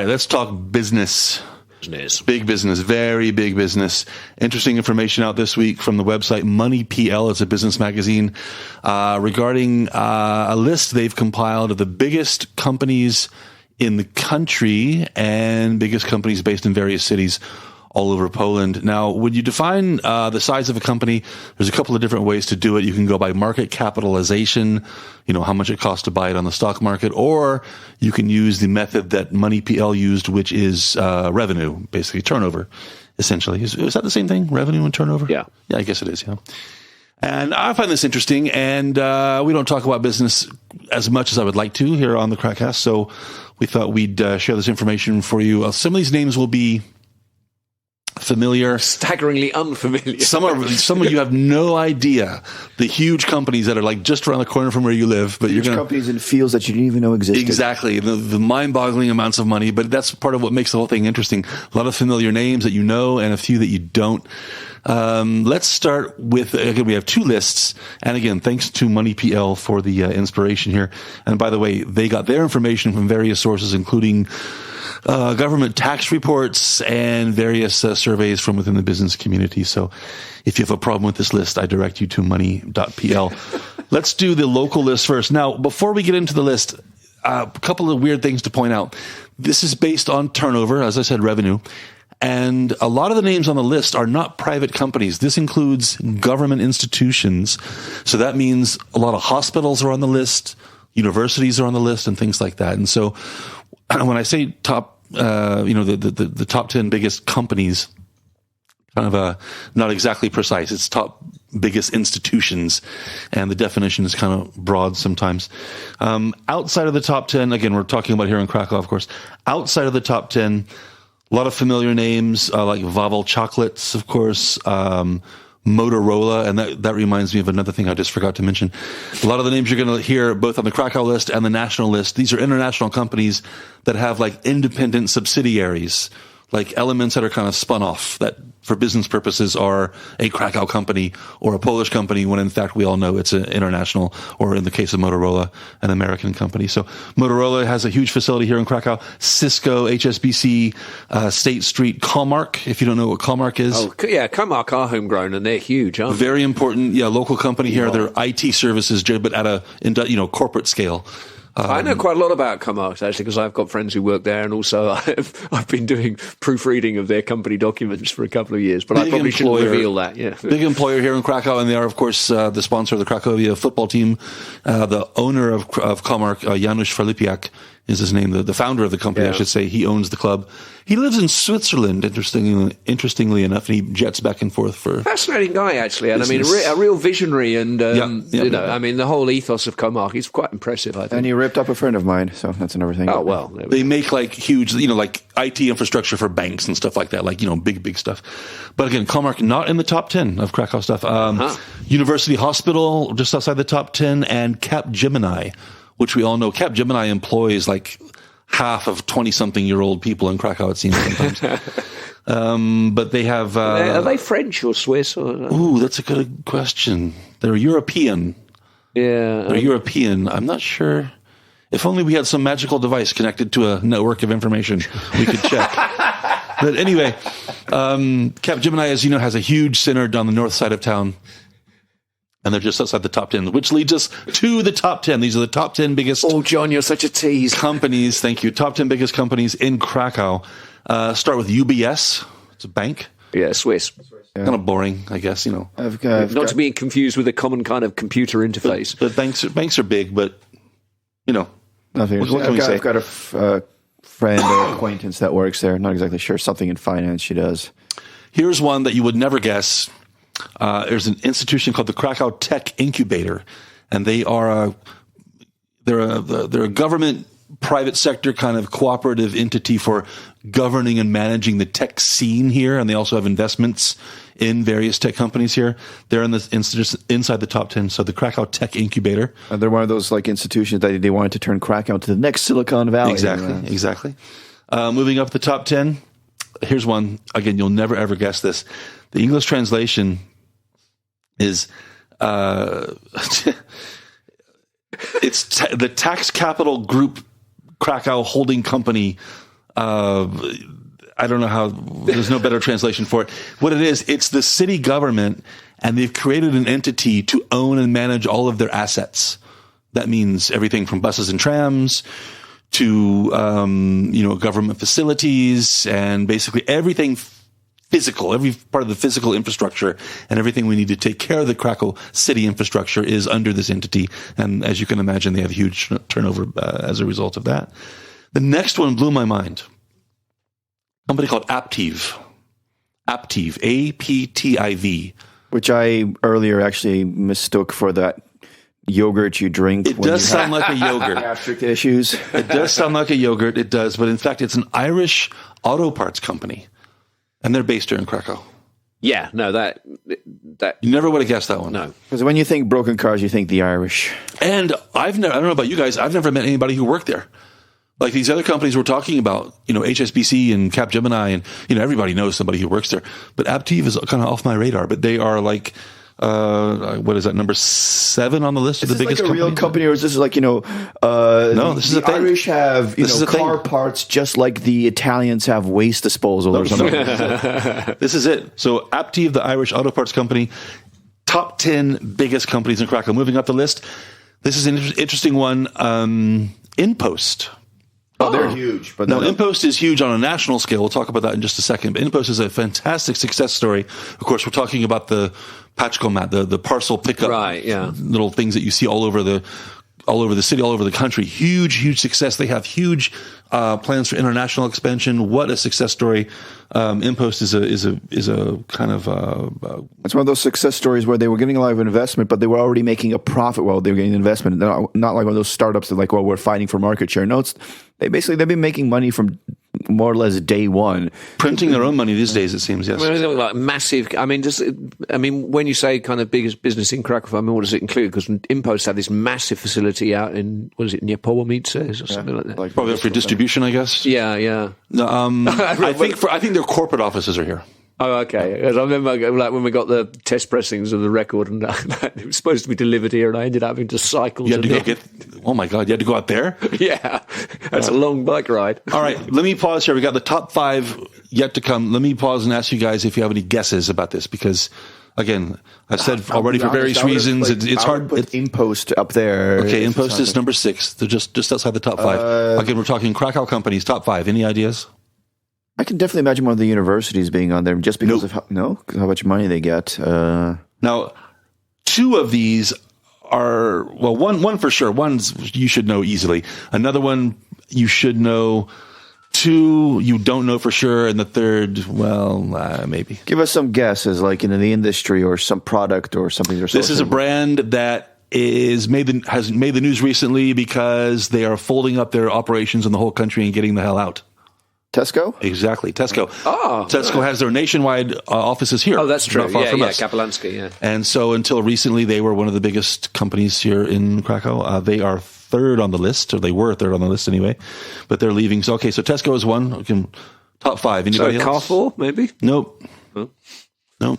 let's talk business. Big business, very big business. Interesting information out this week from the website Money PL. It's a business magazine regarding a list they've compiled of the biggest companies in the country and biggest companies based in various cities all over Poland. Now, when you define the size of a company, there's a couple of different ways to do it. You can go by market capitalization, how much it costs to buy it on the stock market, or you can use the method that Money PL used, which is revenue, basically turnover, essentially. Is that the same thing, revenue and turnover? Yeah. Yeah, I guess it is, yeah. And I find this interesting, and we don't talk about business as much as I would like to here on the KrakCast, so we thought we'd share this information for you. Some of these names will be familiar, staggeringly unfamiliar. Some of you have no idea the huge companies that are like just around the corner from where you live, but huge companies in fields that you didn't even know existed. Exactly, the mind-boggling amounts of money. But that's part of what makes the whole thing interesting. A lot of familiar names that you know, and a few that you don't. Let's start with, again, we have two lists. And again, thanks to Money PL for the inspiration here. And by the way, they got their information from various sources, including government tax reports and various surveys from within the business community. So if you have a problem with this list, I direct you to money.pl. Let's do the local list first. Now, before we get into the list, a couple of weird things to point out. This is based on turnover, as I said, revenue. And a lot of the names on the list are not private companies. This includes government institutions. So that means a lot of hospitals are on the list, universities are on the list, and things like that. And so when I say top, the top 10 biggest companies, kind of not exactly precise. It's top biggest institutions, and the definition is kind of broad sometimes. Outside of the top 10, again, we're talking about here in Krakow, of course. Outside of the top 10, a lot of familiar names like Wawel Chocolates, of course, Motorola, and that reminds me of another thing I just forgot to mention. A lot of the names you're going to hear both on the Krakow list and the national list, these are international companies that have like independent subsidiaries, like elements that are kind of spun off that for business purposes are a Krakow company or a Polish company, when in fact we all know it's an international, or in the case of Motorola, an American company. So Motorola has a huge facility here in Krakow. Cisco, HSBC, State Street, Comarch, if you don't know what Comarch is. Oh, yeah, Comarch are homegrown and they're huge, aren't they? Very important, local company here. They're IT services, but at a corporate scale. I know quite a lot about Comarch, actually, because I've got friends who work there, and also I've been doing proofreading of their company documents for a couple of years, but I probably shouldn't reveal that. Yeah. Big employer here in Krakow, and they are, of course, the sponsor of the Cracovia football team. The owner of Comarch, Janusz Filipiak, is his name. The founder of the company, I should say. He owns the club. He lives in Switzerland, interestingly enough, and he jets back and forth for fascinating guy, actually. And business. I mean, a real visionary, and I mean, the whole ethos of Comarch is quite impressive, I think. And he ripped up a friend of mine, so that's another thing. Oh, well. They make like huge, like IT infrastructure for banks and stuff like that, like, big stuff. But again, Comarch not in the top 10 of Krakow stuff. University Hospital, just outside the top 10, and Capgemini, which we all know. Capgemini employs like half of 20-something-year-old people in Krakow, it seems sometimes. But they have... are they French or Swiss? Ooh, that's a good question. They're European. Yeah. They're European. I'm not sure. If only we had some magical device connected to a network of information, we could check. But anyway, Capgemini, as you know, has a huge center on the north side of town. And they're just outside the top 10, which leads us to the top 10. These are the top 10 biggest... Oh, John, you're such a tease. ...companies, thank you. Top 10 biggest companies in Krakow. Start with UBS. It's a bank. Yeah, Swiss. Yeah. Kind of boring, I guess, Not to be confused with a common kind of computer interface. But banks are big, but, Nothing. What can we say? I've got a friend or acquaintance that works there. Not exactly sure. Something in finance she does. Here's one that you would never guess. There's an institution called the Krakow Tech Incubator, and they're a government private sector kind of cooperative entity for governing and managing the tech scene here, and they also have investments in various tech companies here. They're inside the top 10, so the Krakow Tech Incubator. They're one of those like institutions that they wanted to turn Krakow into the next Silicon Valley. Exactly. Moving up the top 10, here's one. Again, you'll never ever guess this. The English translation is it's the Tax Capital Group Krakow Holding Company I don't know how, there's no better translation for it. What it is, it's the city government, and they've created an entity to own and manage all of their assets. That means everything from buses and trams to, government facilities, and basically everything physical, every part of the physical infrastructure and everything we need to take care of the Krakow city infrastructure is under this entity. And as you can imagine, they have huge turnover as a result of that. The next one blew my mind. A company called Aptiv. Aptiv, A-P-T-I-V. Which I earlier actually mistook for that yogurt you drink. It does sound like a yogurt. Gastric issues. It does sound like a yogurt. It does. But in fact, it's an Irish auto parts company. And they're based here in Krakow. Yeah, no, that you never would have guessed that one. No, because when you think broken cars, you think the Irish. And I don't know about you guys. I've never met anybody who worked there. Like these other companies we're talking about, HSBC and Capgemini, and everybody knows somebody who works there. But Aptiv is kind of off my radar. But they are like, what is that, number 7 on the list of the biggest companies? Is this like a real company, or is this like, no, this is a thing. The Irish have, car parts just like the Italians have waste disposal or something. This is it. So Aptiv, the Irish auto parts company, top 10 biggest companies in Krakow. Moving up the list, this is an interesting one. InPost. Oh, they're huge. But no, InPost is huge on a national scale. We'll talk about that in just a second. But InPost is a fantastic success story. Of course, we're talking about the Paczkomat, the parcel pickup, right? Yeah, little things that you see all over the city, all over the country. Huge success. They have huge plans for international expansion. What a success story! InPost is a kind of it's one of those success stories where they were getting a lot of investment, but they were already making a profit while they were getting investment. They're not like one of those startups that like, well, we're fighting for market share. No, they've been making money from more or less day one. Printing their own money these days, it seems, yes. Well, like massive, when you say kind of biggest business in Krakow, what does it include? Because InPost had this massive facility out in, near Połomice or something like that. Probably for distribution, I guess. Yeah. No, I think their corporate offices are here. Oh, okay. Because I remember when we got the test pressings of the record, and it was supposed to be delivered here, and I ended up having to cycle. You had to go get. Oh my God! You had to go out there. Yeah, that's a long bike ride. All right, let me pause here. We got the top 5 yet to come. Let me pause and ask you guys if you have any guesses about this, because again, I've said already for various reasons, it's hard. Put InPost up there. Okay, InPost is number 6. They're just outside the top 5. Again, we're talking Krakow companies, top 5. Any ideas? I can definitely imagine one of the universities being on there just because of how much money they get. Now, 2 of these are, well, one for sure. One's you should know easily. Another one you should know. 2 you don't know for sure, and the third, well, maybe. Give us some guesses, like in the industry or some product or something. This is a brand that has made the news recently because they are folding up their operations in the whole country and getting the hell out. Tesco? Exactly, Tesco. Oh, Tesco has their nationwide offices here. Oh, that's true. Not far from us. Kapelanski, yeah. And so until recently, they were one of the biggest companies here in Krakow. They are 3rd on the list, or they were 3rd on the list anyway, but they're leaving. So, okay, so Tesco is 1. Top 5. Anybody else? Carrefour, maybe? Nope. Huh? No.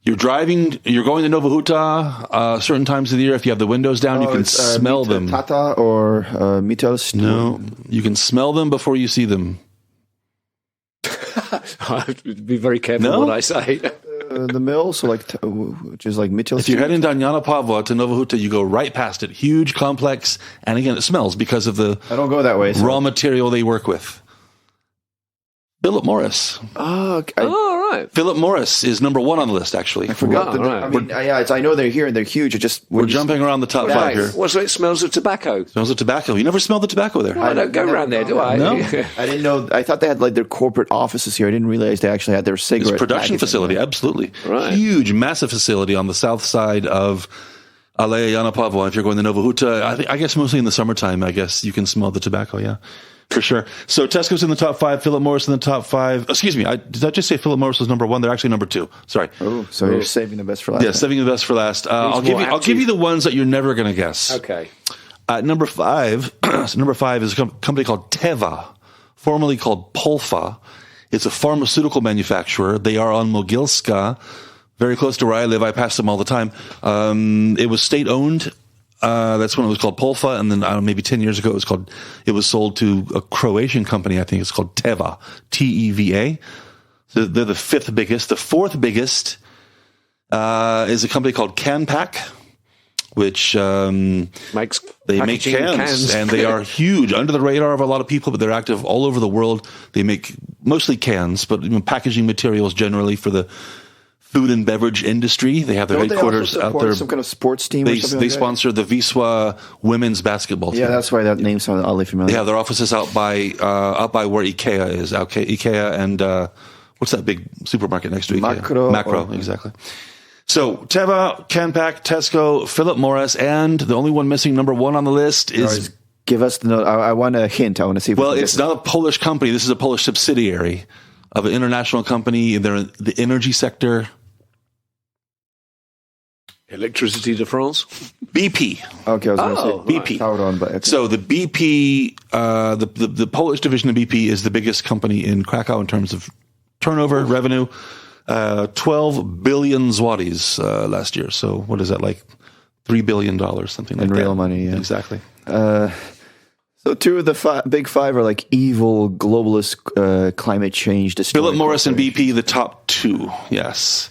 You're going to Nova Huta certain times of the year. If you have the windows down, you can smell them. Tata or Mitos? No, you can smell them before you see them. I have to be very careful what I say. The mill, so which is like Mitchell. If you're heading down Jana Pavla to Nova Huta, you go right past it. Huge complex, and again, it smells because of the I don't go that way. Raw material they work with. Philip Morris. Oh, right. Philip Morris is number 1 on the list, actually. I forgot. I know they're here and they're huge. We're jumping around the top 5 here. Well, so it smells of tobacco. Smells of tobacco. You never smelled the tobacco there. I don't go around there, do I? No. I didn't know. I thought they had like their corporate offices here. I didn't realize they actually had their cigarette production facility. Absolutely. Right. Huge, massive facility on the south side of Aleja Jana Pavla. If you're going to Nova Huta, I guess mostly in the summertime, I guess you can smell the tobacco, yeah. For sure. So Tesco's in the top 5, Philip Morris in the top 5. Excuse me, did I just say Philip Morris was number 1? They're actually number 2. Sorry. Oh, so you're saving the best for last. Yeah, saving the best for last. I'll give you the ones that you're never going to guess. Okay. Number 5. Number 5 is a company called Teva, formerly called Polfa. It's a pharmaceutical manufacturer. They are on Mogilska, very close to where I live. I pass them all the time. It was state-owned That's when it was called Polfa, and then maybe 10 years ago it was sold to a Croatian company. I think it's called Teva, Teva. So they're the fifth biggest. The fourth biggest is a company called Canpack, which make cans, and they are huge, under the radar of a lot of people, but they're active all over the world. They make mostly cans, but packaging materials generally for the food and beverage industry. They have their headquarters out there. Some kind of sports team. They sponsor the Wisła women's basketball team. Yeah, that's why that name sounds oddly familiar. They have their offices out by where IKEA is. IKEA and what's that big supermarket next to IKEA? Macro, exactly. So Teva, Canpack, Tesco, Philip Morris, and the only one missing, number one on the list is. Give us the note. I want a hint. I want to see. Well, it's not a Polish company. This is a Polish subsidiary of an international company. They're in the energy sector. Electricité de France? BP. Okay, I was going to say BP. Tauron, but okay. So the BP, the Polish division of BP is the biggest company in Krakow in terms of turnover, revenue. 12 billion zlotys last year. So what is that, like $3 billion, something like that? In real money, yeah. Exactly. So two of the big five are like evil globalist climate change destroying. Philip Morris and BP, the top two, yes.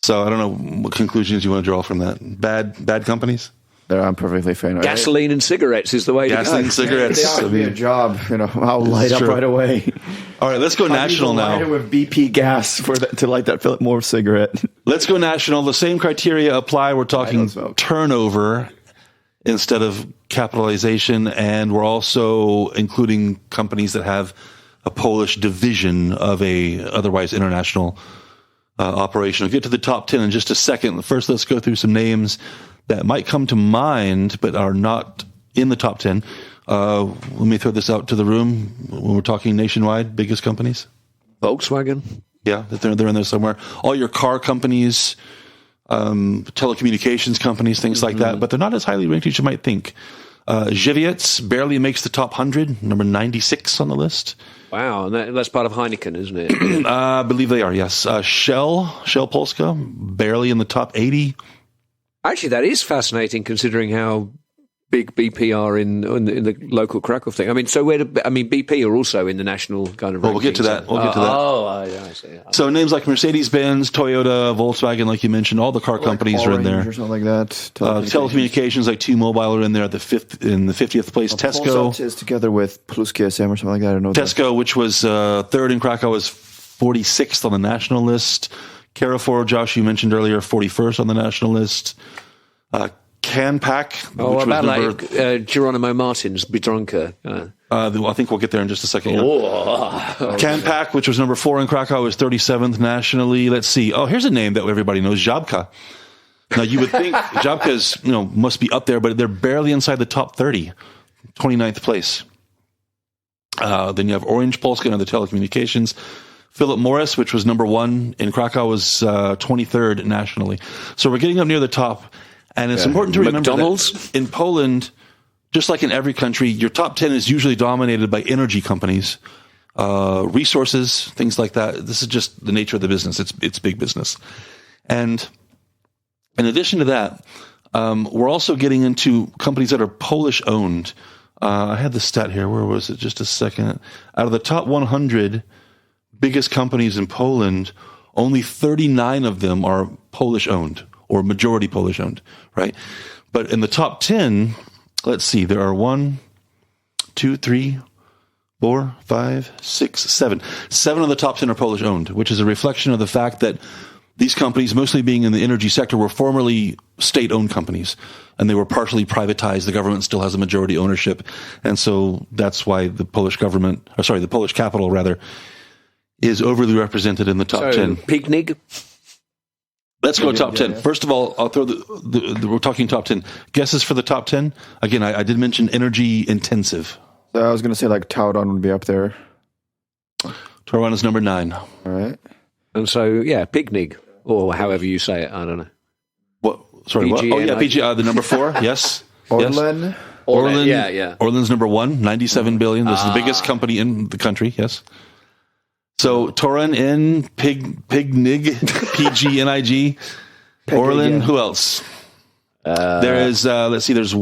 So I don't know what conclusions you want to draw from that. Bad companies? I'm perfectly fine. Gasoline and cigarettes is the way to go. Gasoline and cigarettes. They offer me a job, I'll light up right away. All right, let's go national now. With BP gas to light that Philip Morris cigarette. Let's go national. The same criteria apply. We're talking turnover instead of capitalization, and we're also including companies that have a Polish division of a otherwise international operation. We'll get to the top 10 in just a second. First, let's go through some names that might come to mind but are not in the top 10. Let me throw this out to the room when we're talking nationwide, biggest companies. Volkswagen. Yeah, they're in there somewhere. All your car companies, telecommunications companies, things like that, but they're not as highly ranked as you might think. Żywiec barely makes the top 100, number 96 on the list. Wow, and that's part of Heineken, isn't it? I believe they are, yes. Shell Polska, barely in the top 80. Actually, that is fascinating considering how big BP are in the local Krakow thing. I mean, so BP are also in the national kind of. Well, we'll get to that. I see. So names like Mercedes-Benz, Toyota, Volkswagen, like you mentioned, all the car companies are in there. Or something like that. Telecommunications like T-Mobile are in there at the 50th place. Tesco is together with Plus GSM or something like that. I don't know. Tesco, which was third in Krakow, is 46th on the national list. Carrefour, Josh, you mentioned earlier, 41st on the national list. Canpack. Geronimo Martin's Biedronka. I think we'll get there in just a second. Yeah. Canpack, which was number 4 in Krakow, is 37th nationally. Let's see. Oh, here's a name that everybody knows, Żabka. Now, you would think Żabka is, must be up there, but they're barely inside the top 30, 29th place. Then you have Orange Polska and the telecommunications. Philip Morris, which was number 1 in Krakow, was 23rd nationally. So we're getting up near the top. And it's important to remember that in Poland, just like in every country, your top 10 is usually dominated by energy companies, resources, things like that. This is just the nature of the business. It's big business. And in addition to that, we're also getting into companies that are Polish owned. I had the stat here. Where was it? Just a second. Out of the top 100 biggest companies in Poland, only 39 of them are Polish owned, or majority Polish owned, right? But in the top 10, let's see, there are 1, 2, 3, 4, 5, 6, 7. 7 of the top 10 are Polish owned, which is a reflection of the fact that these companies, mostly being in the energy sector, were formerly state-owned companies, and they were partially privatized. The government still has a majority ownership, and so that's why the Polish capital rather, is overly represented in the top 10. Pignig? Let's go top 10. First of all, I'll throw we're talking top 10. Guesses for the top 10? Again, I did mention energy intensive. So I was going to say like Tauron would be up there. Tauron is number 9. All right. And so, Pignig, or however you say it, I don't know. What? Sorry, what? Oh, yeah, PG, the number 4, yes. Orlen? Yes. Orlen, yeah. Orlen's number 1, 97 billion. This is the biggest company in the country, yes. So Tauron in Pignig, PGNIG, Orlen. Who else? There is, let's see, there's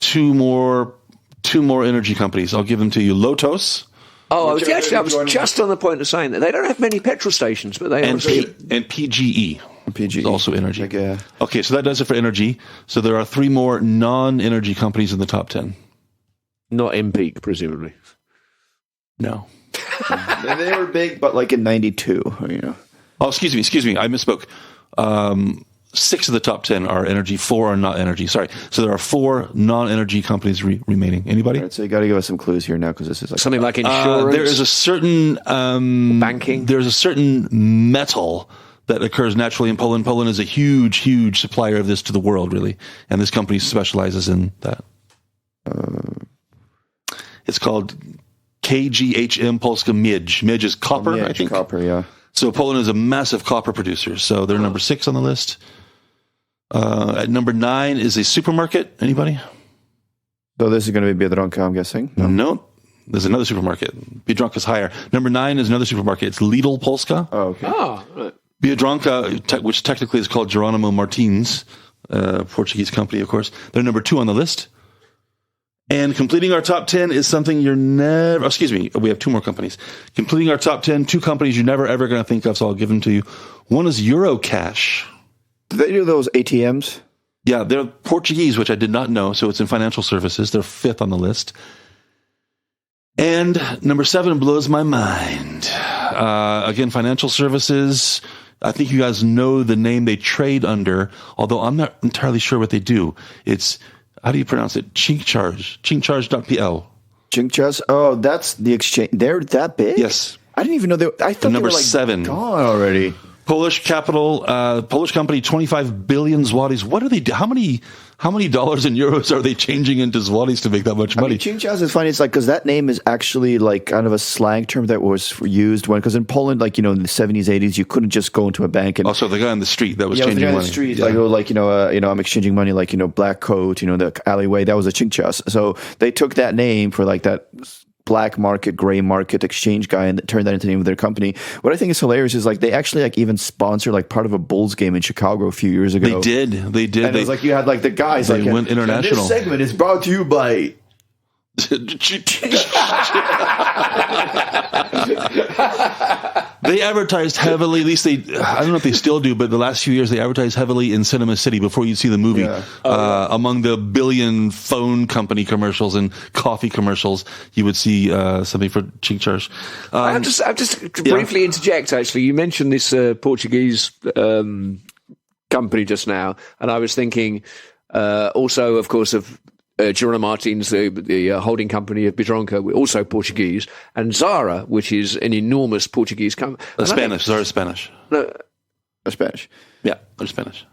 two more energy companies. I'll give them to you. Lotos. Oh, I was just on the point of saying that they don't have many petrol stations, but they and PGE. PGE is also energy. Like, okay, so that does it for energy. So there are 3 more non-energy companies in the top 10. Not MPeak, presumably. No. They were big, but like in 92, Oh, excuse me. I misspoke. 6 of the top 10 are energy, 4 are not energy. Sorry. So there are 4 non-energy companies remaining. Anybody? All right, so you got to give us some clues here now, because this is like something like insurance. There is a certain banking. There's a certain metal that occurs naturally in Poland. Poland is a huge supplier of this to the world, really, and this company specializes in that. It's called KGHM Polska Miedź. Miedź is copper, I think. Copper, yeah. So Poland is a massive copper producer. So they're number 6 on the list. At number 9 is a supermarket. Anybody? So this is going to be Biedronka, I'm guessing. No. There's another supermarket. Biedronka is higher. Number 9 is another supermarket. It's Lidl Polska. Oh, okay. Right. Biedronka, which technically is called Jeronimo Martins, Portuguese company, of course. They're number 2 on the list. And completing our top 10 is something you're never... excuse me, we have 2 more companies. Completing our top 10, 2 companies you're never, ever going to think of, so I'll give them to you. One is Eurocash. Do they do those ATMs? Yeah, they're Portuguese, which I did not know, so it's in financial services. They're 5th on the list. And number 7 blows my mind. Again, financial services. I think you guys know the name they trade under, although I'm not entirely sure what they do. It's... how do you pronounce it? Chincharge.pl. Chincharge? Oh, that's the exchange. They're that big? Yes. I didn't even know I thought number they were like 7. Gone already. Polish capital, Polish company, 25 billion zlotys. What are they? How many dollars and euros are they changing into zlotys to make that much money? Chincharge is funny. It's like, because that name is actually like kind of a slang term that was used because in Poland, like, in the 70s, 80s, you couldn't just go into a bank and... Also, the guy on the street that was changing the guy money. On the street, I'm exchanging money, like, black coat, the alleyway, that was a Chincharge. So they took that name for like that black market, gray market exchange guy and turned that into the name of their company. What I think is hilarious is like they actually like even sponsored like part of a Bulls game in Chicago a few years ago. They did. And it was like you had like the guys they went international. This segment is brought to you by They advertised heavily, at least I don't know if they still do, but the last few years they advertised heavily in Cinema City before you'd see the movie. Yeah. Among the billion phone company commercials and coffee commercials, you would see something for Chincharge. I'll just briefly interject, actually. You mentioned this Portuguese company just now, and I was thinking also, of course, of Jeronimo Martins, the holding company of Biedronka, also Portuguese, and Zara, which is an enormous Portuguese company. Spanish. Zara is Spanish. No, Spanish. Yeah, they're Spanish.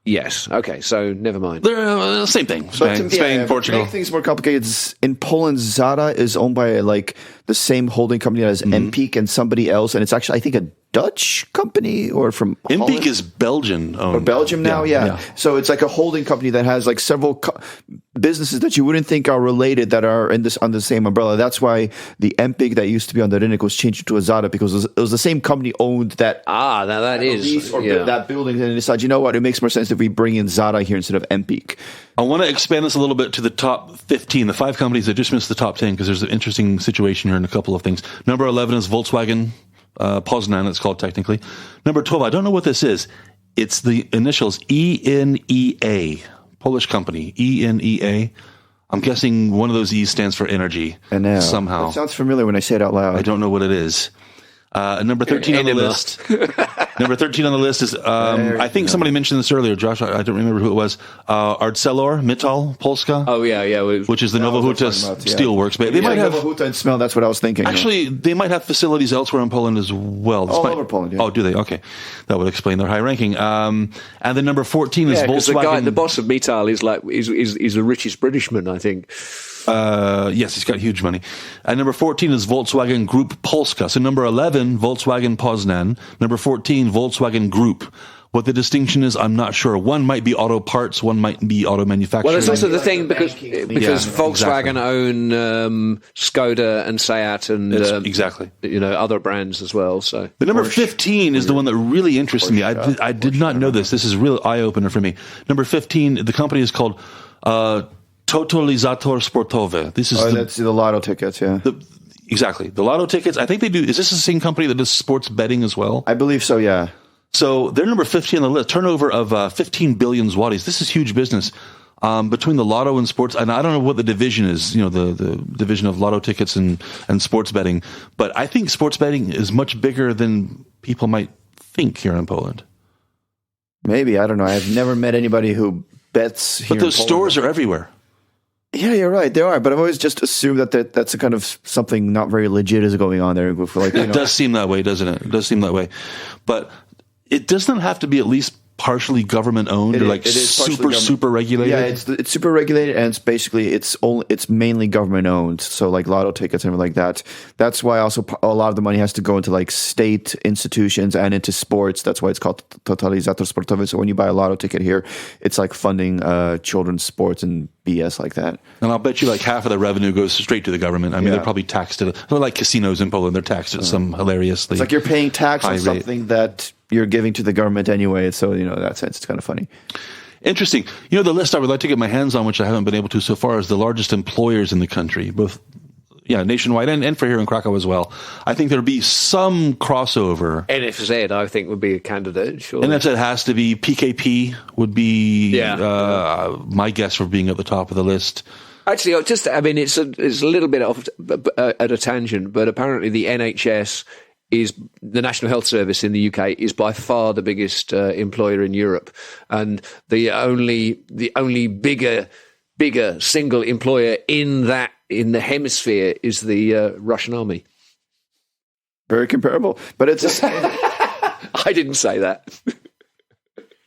Yes. Okay. So never mind. They're same thing. Spain, Portugal. To make things more complicated, in Poland, Zara is owned by like the same holding company as MPeak and somebody else, and it's actually, I think, a Dutch company or from MPeak Holland? is Belgian owned. Or Belgium now, yeah. So it's like a holding company that has like several businesses that you wouldn't think are related that are under the same umbrella. That's why the MPeak that used to be on the Rynek was changed to a Zara, because it was the same company owned that. Now that is that building, and they decided, you know what, it makes more sense if we bring in Zara here instead of MPeak. I want to expand this a little bit to the top 15, the 5 companies that just missed the top 10, because there's an interesting situation here in a couple of things. Number 11 is Volkswagen Poznan, it's called technically. Number 12, I don't know what this is. It's the initials ENEA, Polish company, ENEA. I'm guessing one of those E's stands for energy somehow. That sounds familiar when I say it out loud. I don't know what it is. Number 13 on the list. Number 13 on the list is, I think somebody mentioned this earlier, Josh, I don't remember who it was. ArcelorMittal Polska. Oh, yeah. Which is the Nowa Huta Steelworks. But they might have Nowa Huta and Smell, that's what I was thinking. Actually, they might have facilities elsewhere in Poland as well. All over Poland, yeah. Oh, do they? Okay. That would explain their high ranking. And then number 14 is Volkswagen. The boss of Mittal is like is the richest Britishman, I think. Yes, he's got huge money. And number 14 is Volkswagen Group Polska. So number 11, Volkswagen Poznan. Number 14, Volkswagen Group. What the distinction is, I'm not sure. One might be auto parts, one might be auto manufacturing. Well, there's also the thing because Volkswagen own Skoda and Seat and exactly other brands as well. So the number 15 is the one that really interested me. I did not know this. This is a real eye opener for me. Number 15, the company is called Totalizator Sportowe. This is that's the lotto tickets. Yeah, exactly the lotto tickets. I think they do. Is this the same company that does sports betting as well? I believe so. Yeah. So they're number 15 on the list. Turnover of 15 billion zlotys. This is huge business. Between the lotto and sports, and I don't know what the division is, the division of lotto tickets and sports betting, but I think sports betting is much bigger than people might think here in Poland. Maybe, I don't know. I've never met anybody who bets here. But those stores are everywhere. Yeah, you're right. They are, but I've always just assumed that's a kind of something not very legit is going on there. It does seem that way, doesn't it? It does seem that way. But it doesn't have to be at least partially government owned or super regulated. Yeah, it's super regulated, and it's basically it's mainly government owned. So like lotto tickets and everything like that. That's why also a lot of the money has to go into like state institutions and into sports. That's why it's called Totalizator Sportowy. So when you buy a lotto ticket here, it's like funding children's sports and BS like that. And I'll bet you like half of the revenue goes straight to the government. I mean, they're probably taxed at they're like casinos in Poland. They're taxed at some hilariously. It's like you're paying tax on something that you're giving to the government anyway. So, in that sense, it's kind of funny. Interesting. The list I would like to get my hands on, which I haven't been able to so far, is the largest employers in the country, both nationwide and for here in Krakow as well. I think there'll be some crossover. NFZ, I think, would be a candidate. Surely. NFZ has to be. PKP would be my guess for being at the top of the list. Actually, it's a little bit off at a tangent, but apparently the NHS is the National Health Service in the UK is by far the biggest employer in Europe, and the only bigger single employer in the hemisphere is the Russian army. Very comparable, but it's. I didn't say that.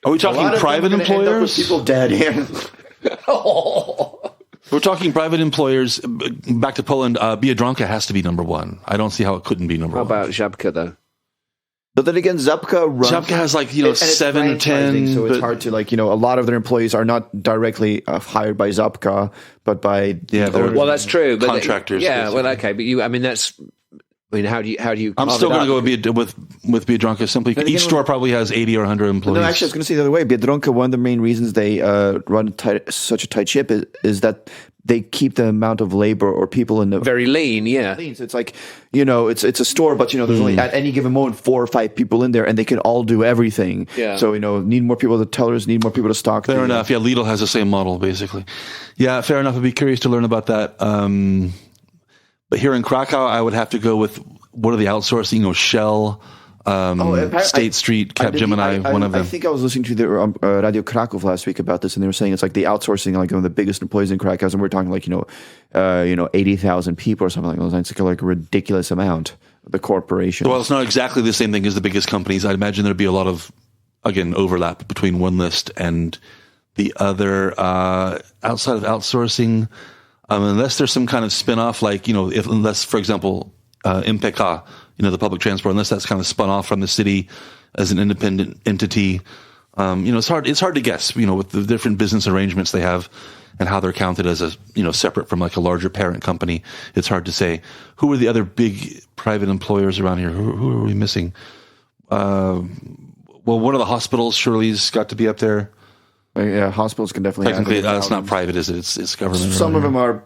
Are we talking private employers? People dead here. We're talking private employers. Back to Poland, Biedronka has to be number one. I don't see how it couldn't be number one. How about Żabka, though? But then again, Żabka has 7 or 10. So it's hard to a lot of their employees are not directly hired by Żabka, but by well, that's true. But contractors. Okay, but that's. How do you? I'm still going to go with Biedronka. Simply, each store probably has 80 or 100 employees. No, actually, I was going to say the other way. Biedronka, one of the main reasons they run such a tight ship is that they keep the amount of labor or people in the very lean. Yeah, lean. So it's like it's a store, but there's only at any given moment 4 or 5 people in there, and they can all do everything. Yeah. So need more people to tellers, need more people to stock. Fair enough. Yeah, Lidl has the same model basically. Yeah, fair enough. I'd be curious to learn about that. But here in Krakow, I would have to go with what are the outsourcing? Shell, State Street, Capgemini, one of them. I think I was listening to the Radio Krakow last week about this, and they were saying it's like the outsourcing, like one of the biggest employees in Krakow, and we're talking 80,000 people or something like that. It's like a ridiculous amount. The corporation. Well, it's not exactly the same thing as the biggest companies. I'd imagine there'd be a lot of overlap between one list and the other. Outside of outsourcing. Unless there's some kind of spin-off, unless, for example, MPK, the public transport, unless that's kind of spun off from the city as an independent entity, it's hard to guess, with the different business arrangements they have and how they're counted as separate from a larger parent company. It's hard to say. Who are the other big private employers around here? Who are we missing? One of the hospitals surely's got to be up there. Yeah, hospitals can definitely. Technically, it's not private, is it? It's government. Some of them are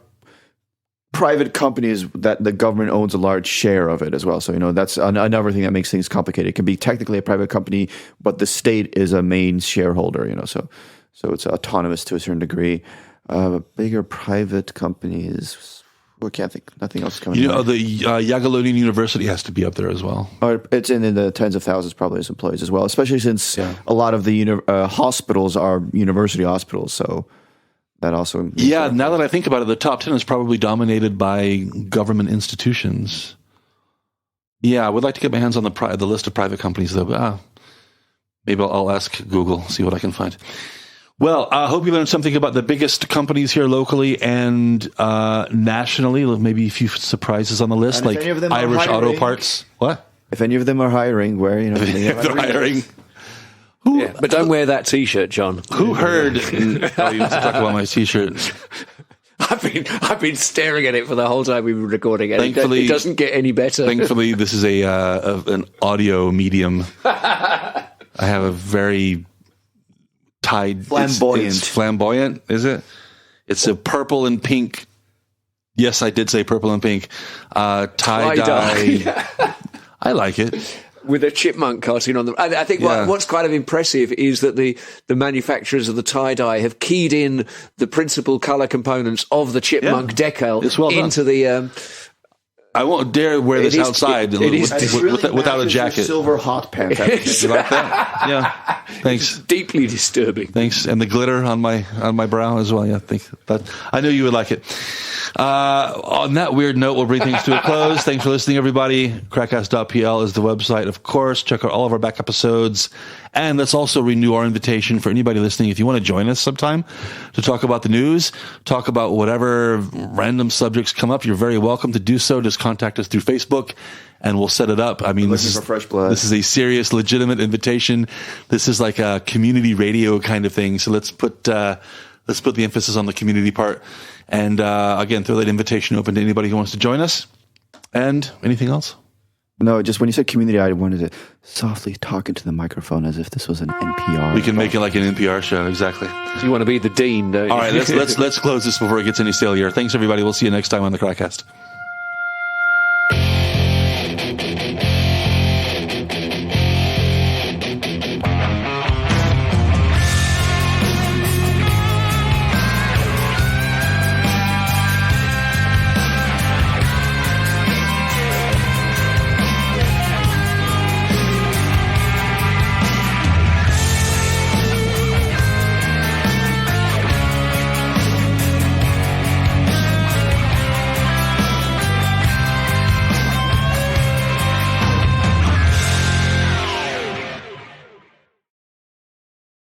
private companies that the government owns a large share of it as well. So that's another thing that makes things complicated. It can be technically a private company, but the state is a main shareholder. So it's autonomous to a certain degree. Bigger private companies. I can't think. Nothing else coming. The Jagiellonian University has to be up there as well. It's in the tens of thousands, probably, as employees as well. Especially since a lot of the hospitals are university hospitals, so that also. Yeah, now that I think about it, the top 10 is probably dominated by government institutions. Yeah, I would like to get my hands on the list of private companies, though. But, maybe I'll ask Google, see what I can find. Well, I hope you learned something about the biggest companies here locally and nationally. Maybe a few surprises on the list, like Irish Auto Parts. What? If any of them are hiring, where if they're hiring, Yeah, but don't wear that T-shirt, John. Who heard? You want to talk about my T-shirt? I've been staring at it for the whole time we've been recording, and Thankfully, it doesn't get any better. Thankfully, this is an audio medium. I have a very flamboyant. It's flamboyant, is it? It's a purple and pink. Yes, I did say purple and pink. Tie-dye. I like it. With a chipmunk cartoon on them. I think what's kind of impressive is that the manufacturers of the tie-dye have keyed in the principal colour components of the chipmunk decal into the... I won't dare wear this outside without a jacket. Silver hot pants. You like that? Yeah. Thanks. It's deeply disturbing. Thanks. And the glitter on my brow as well. Yeah, I knew you would like it. On that weird note, we'll bring things to a close. Thanks for listening, everybody. KrakCast.pl is the website, of course. Check out all of our back episodes. And let's also renew our invitation for anybody listening. If you want to join us sometime to talk about the news, talk about whatever random subjects come up, you're very welcome to do so. Just contact us through Facebook and we'll set it up. I mean, this is a serious, legitimate invitation. This is like a community radio kind of thing. So let's put the emphasis on the community part. And again, throw that invitation open to anybody who wants to join us. And anything else? No, just when you said community, I wanted to softly talk into the microphone as if this was an NPR. We can make it like an NPR show, exactly. So you want to be the dean, don't you? All right, let's close this before it gets any stale here. Thanks, everybody. We'll see you next time on the KrakCast.